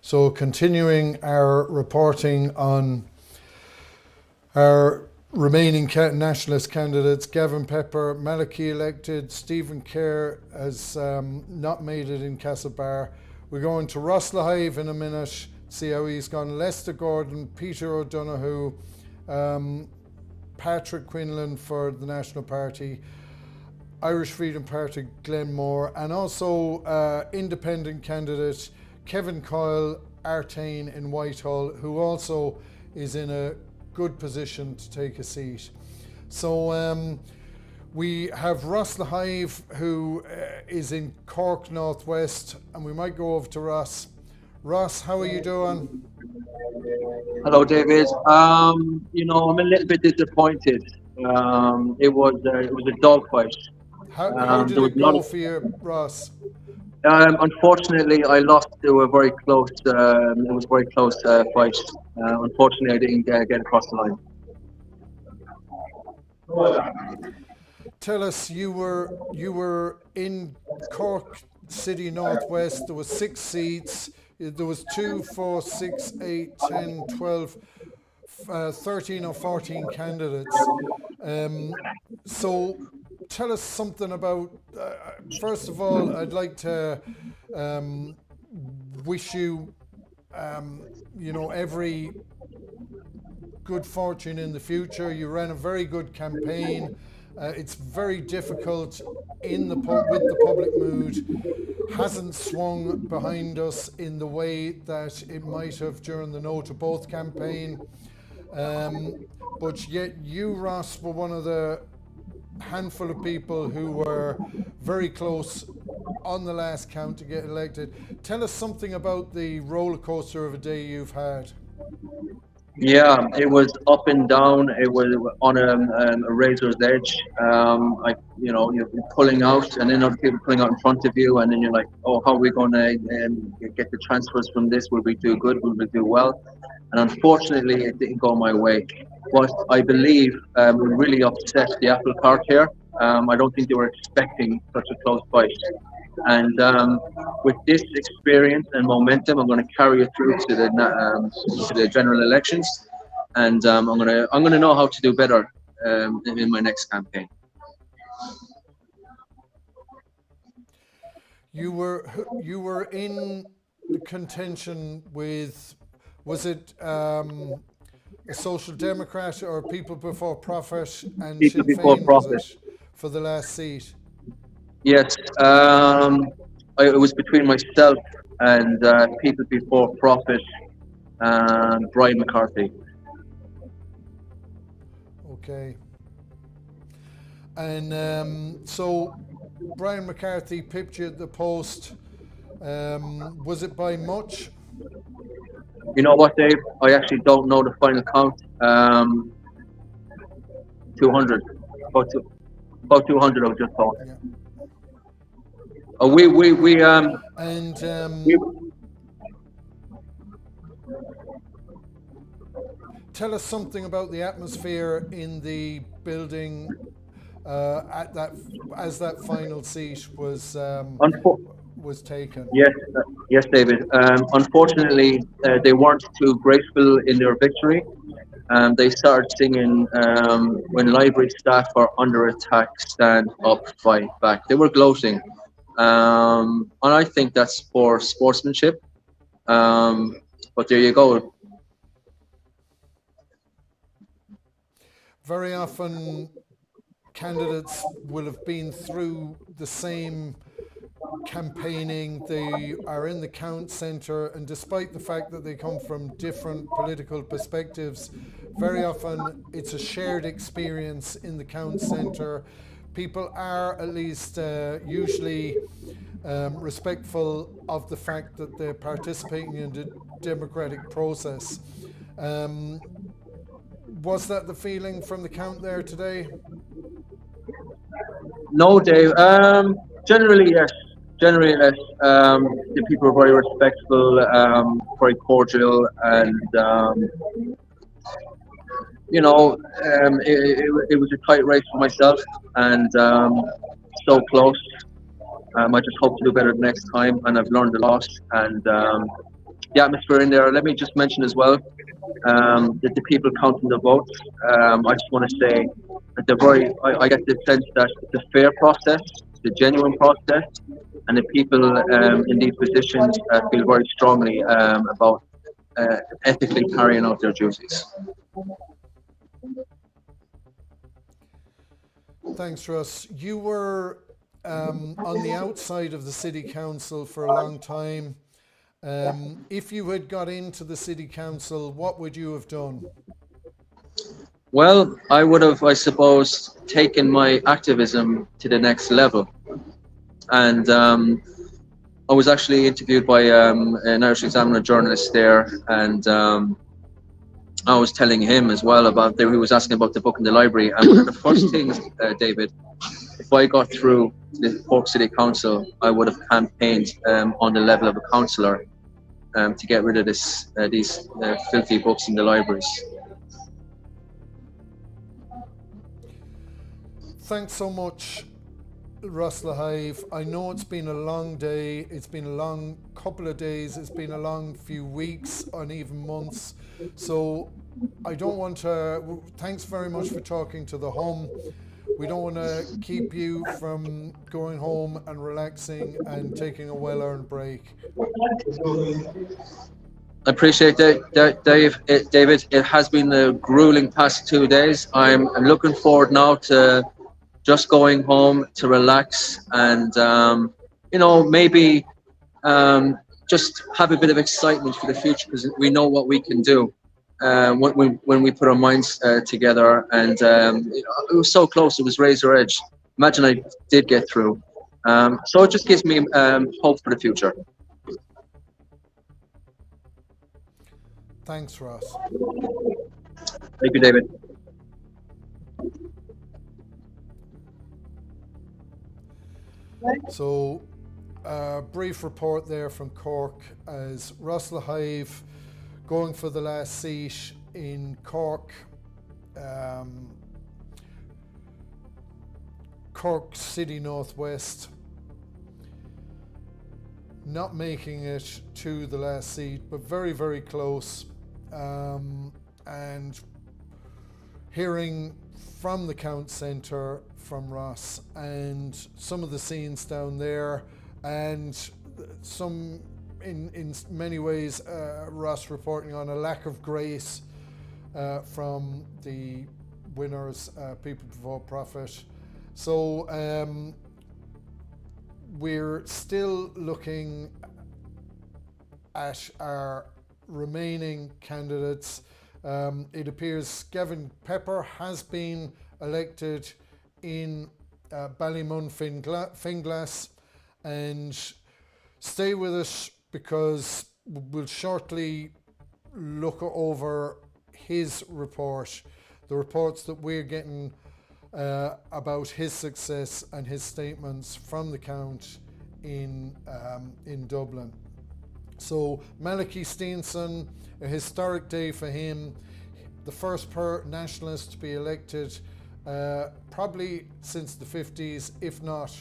So, continuing our reporting on our remaining nationalist candidates, Gavin Pepper, Malachy elected, Stephen Kerr has not made it in Castlebar. We're going to Rosslahive in a minute, see how he's gone. Lester Gordon, Peter O'Donoghue, Patrick Quinlan for the National Party, Irish Freedom Party Glenn Moore, and also independent candidate Kevin Coyle Artane in Whitehall, who also is in a good position to take a seat. So we have Rosslahive, who is in Cork Northwest, and we might go over to Ross. Ross, how are you doing? Hello, David. I'm a little bit disappointed. It was a dogfight. How did There was it a lot go of. for you, Ross? Unfortunately, I lost to a very close. It was a very close fight. Unfortunately, I didn't get across the line. Tell us, you were in Cork City Northwest. There was 6 seats. There was 2, 4, 6, 8, 10, 12, 13 or 14 candidates. So tell us something about, first of all, I'd like to wish you, every good fortune in the future. You ran a very good campaign. It's very difficult with the public mood. Hasn't swung behind us in the way that it might have during the No to Both campaign. But yet you, Ross, were one of the handful of people who were very close on the last count to get elected. Tell us something about the roller coaster of a day you've had. Yeah, it was up and down. It was on a razor's edge. You're pulling out, and then other people pulling out in front of you, and then you're like, "Oh, how are we going to get the transfers from this? Will we do good? Will we do well?" And unfortunately, it didn't go my way. But I believe we really upset the apple cart here. I don't think they were expecting such a close fight. And with this experience and momentum, I'm going to carry it through to the general elections, and I'm gonna know how to do better in my next campaign. You were in the contention with, was it a Social Democrat or People Before Profit and People Sinn before Féin, was profit. it, for the last seat? Yes, it was between myself and People Before Profit and Brian McCarthy. Okay. And so Brian McCarthy pipped you at the post. Was it by much? You know what, Dave? I actually don't know the final count. 200, about 200. I was just told. Yeah. And We tell us something about the atmosphere in the building at that as that final seat unfo- was taken. Yes, yes, David. Unfortunately, they weren't too grateful in their victory. They started singing "When library staff are under attack, stand up, fight back." They were gloating, and I think that's for sportsmanship. But there you go. Very often, candidates will have been through the same campaigning. They are in the count centre, and despite the fact that they come from different political perspectives, very often it's a shared experience in the count centre. People are at least usually respectful of the fact that they're participating in the democratic process. Um, was that the feeling from the count there today? No, Dave. Generally, yes. Generally, yes. The people are very respectful, very cordial, and it was a tight race for myself, and so close. I just hope to do better next time, and I've learned a lot. And the atmosphere in there. Let me just mention as well that the people counting the votes. I just want to say that they're very. I get the sense that it's a fair process, it's a genuine process, and the people in these positions feel very strongly about ethically carrying out their duties. Thanks, Russ. You were on the outside of the city council for a long time. If you had got into the city council, what would you have done? Well, I would have, I suppose, taken my activism to the next level. And I was actually interviewed by an Irish Examiner journalist there, and I was telling him as well about he was asking about the book in the library. And one of the first things, David, if I got through the Cork City Council, I would have campaigned on the level of a councillor to get rid of these filthy books in the libraries. Thanks so much, Russ Lahive. I know it's been a long day, it's been a long couple of days, it's been a long few weeks and even months. So I don't want to, thanks very much for talking to the home. We don't want to keep you from going home and relaxing and taking a well-earned break. I appreciate that, David. It has been a grueling past 2 days. I'm looking forward now to just going home to relax and, maybe just have a bit of excitement for the future, because we know what we can do when we put our minds together. And it was so close. It was razor edge. Imagine I did get through. So it just gives me hope for the future. Thanks, Ross. Thank you, David. So, brief report there from Cork as Ross Lahive going for the last seat in Cork. Cork City Northwest, not making it to the last seat, but very, very close. And hearing from the Count Centre from Ross and some of the scenes down there, and some in many ways Ross reporting on a lack of grace from the winners, People Before Profit. So we're still looking at our remaining candidates. It appears Gavin Pepper has been elected in Ballymun Finglas, and stay with us because we'll shortly look over his report, the reports that we're getting about his success and his statements from the count in Dublin. So Malachy Steenson, a historic day for him, the first nationalist to be elected probably since the 50s, if not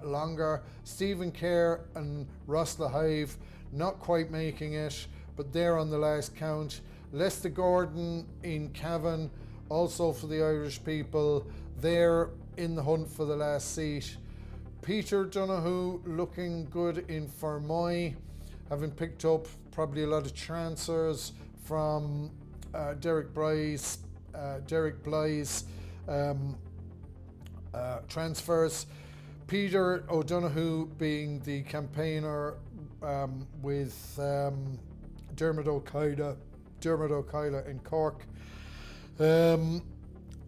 longer. Stephen Kerr and Ross Lahive not quite making it, but they're on the last count. Lester Gordon in Cavan, also for the Irish people, they're in the hunt for the last seat. Peter Donoghue looking good in Fermoy, having picked up probably a lot of transfers from Derek Bly's transfers. Peter O'Donoghue being the campaigner with Dermot O'Kayla in Cork.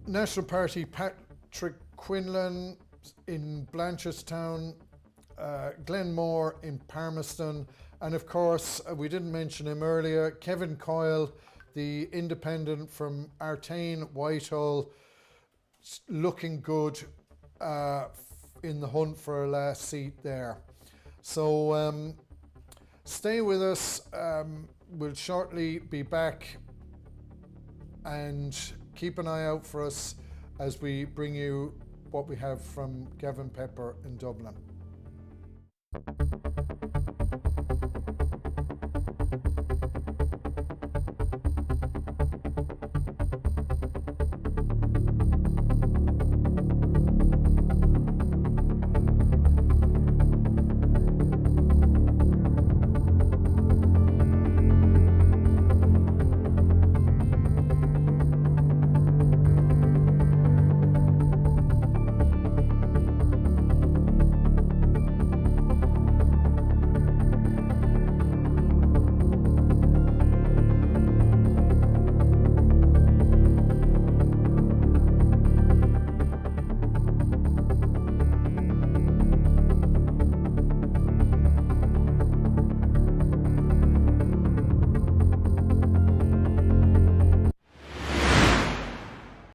National Party Patrick Quinlan in Blanchardstown, Glenn Moore in Palmerston, and of course we didn't mention him earlier, Kevin Coyle, the independent from Artane Whitehall, looking good in the hunt for a last seat there. So stay with us. We'll shortly be back, and keep an eye out for us as we bring you what we have from Gavin Pepper in Dublin.